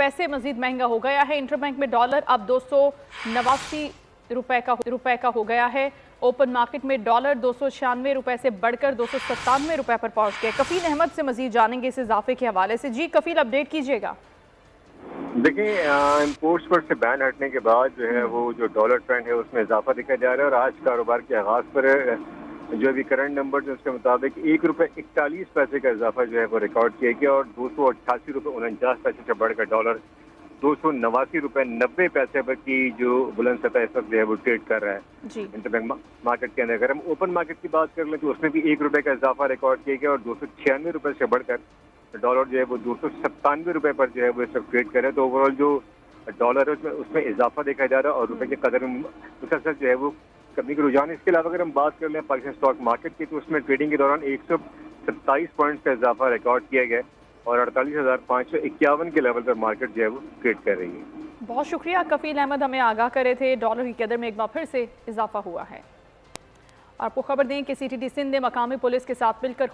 पैसे मजीद महंगा हो गया है। इंटरबैंक में डॉलर अब 289 रुपए का हो गया है। ओपन मार्केट में डॉलर 296 रुपए से बढ़कर 297 रुपए पर पहुंच गया। कफील अहमद से मजीद जानेंगे इस इजाफे के हवाले से। जी कफील, अपडेट कीजिएगा। देखिए, इम्पोर्ट्स पर से बैन हटने के बाद जो है वो जो डॉलर ट्रेंड है उसमें इजाफा दिखा जा रहा है और आज कारोबार के आगाज पर जो अभी करंट नंबर है उसके मुताबिक ₹1.41 का इजाफा जो है वो रिकॉर्ड किया गया और ₹288.49 से बढ़कर डॉलर ₹289.90 पर की जो बुलंद सतह इस वक्त जो है वो ट्रेड कर रहा है इंटरबैंक मार्केट के अंदर। अगर हम ओपन मार्केट की बात कर लें तो उसमें भी ₹1 का इजाफा रिकॉर्ड किया गया और ₹296 से बढ़कर डॉलर जो है वो ₹297 पर जो है वो इस वक्त ट्रेड कर रहे हैं। तो ओवरऑल जो डॉलर है उसमें इजाफा देखा जा रहा है और रुपए के कदर में मुसलसल जो है वो कमी के रुझान। इसके अलावा अगर हम बात कर लें पाकिस्तान स्टॉक मार्केट की तो उसमें ट्रेडिंग के दौरान 127 पॉइंट्स का इजाफा रिकॉर्ड किया गया और 48,551 के लेवल पर मार्केट जो है वो ट्रेड कर रही है। बहुत शुक्रिया कफील अहमद, हमें आगाह करे थे। डॉलर की कदर में एक बार फिर से इजाफा हुआ है। आपको खबर दें कि CTD सिंध ने मकामी पुलिस के साथ मिलकर